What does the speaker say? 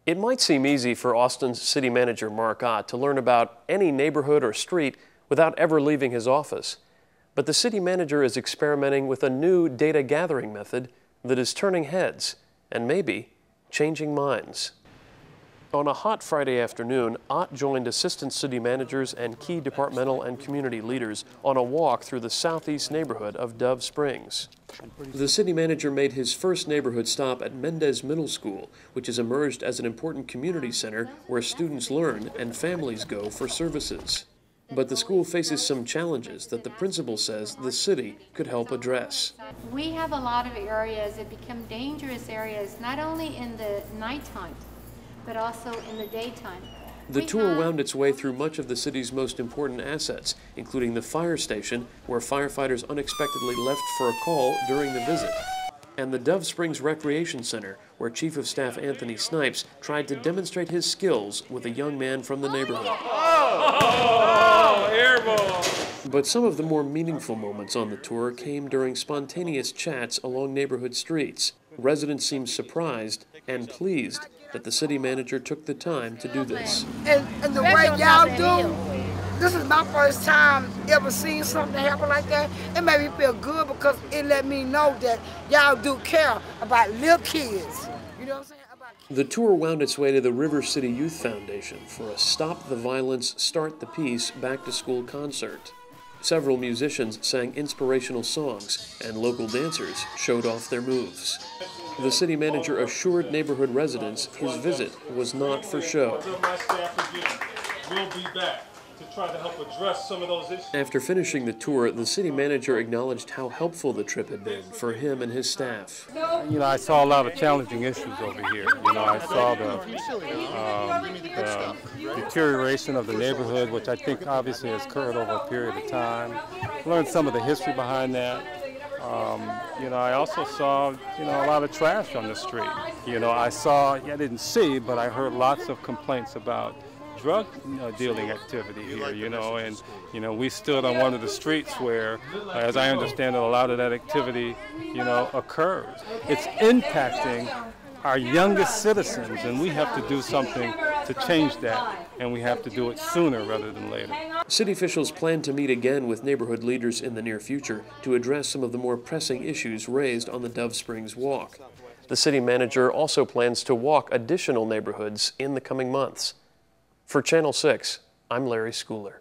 It might seem easy for Austin's City Manager Marc Ott to learn about any neighborhood or street without ever leaving his office. But the city manager is experimenting with a new data gathering method that is turning heads and maybe changing minds. On a hot Friday afternoon, Ott joined assistant city managers and key departmental and community leaders on a walk through the southeast neighborhood of Dove Springs. The city manager made his first neighborhood stop at Mendez Middle School, which has emerged as an important community center where students learn and families go for services. But the school faces some challenges that the principal says the city could help address. We have a lot of areas that become dangerous areas, not only in the nighttime, but also in the daytime. The tour wound its way through much of the city's most important assets, including the fire station, where firefighters unexpectedly left for a call during the visit, and the Dove Springs Recreation Center, where Chief of Staff Anthony Snipes tried to demonstrate his skills with a young man from the neighborhood. But some of the more meaningful moments on the tour came during spontaneous chats along neighborhood streets. Residents seemed surprised and pleased that the city manager took the time to do this. And the way y'all do, this is my first time ever seeing something happen like that. It made me feel good because it let me know that y'all do care about little kids. You know what I'm saying? The tour wound its way to the River City Youth Foundation for a Stop the Violence, Start the Peace back-to-school concert. Several musicians sang inspirational songs, and local dancers showed off their moves. The city manager assured neighborhood residents his visit was not for show. We'll be back to try to help address some of those issues. After finishing the tour, the city manager acknowledged how helpful the trip had been for him and his staff. You know, I saw a lot of challenging issues over here. You know, I saw the deterioration of the neighborhood, which I think obviously has occurred over a period of time. Learned some of the history behind that. You know, I also saw, you know, a lot of trash on the street. You know, I didn't see, but I heard lots of complaints about drug dealing activity here, you know, and, you know, we stood on one of the streets where, as I understand it, a lot of that activity, you know, occurs. It's impacting our youngest citizens, and we have to do something to change that, and we have to do it sooner rather than later. City officials plan to meet again with neighborhood leaders in the near future to address some of the more pressing issues raised on the Dove Springs Walk. The city manager also plans to walk additional neighborhoods in the coming months. For Channel 6, I'm Larry Schooler.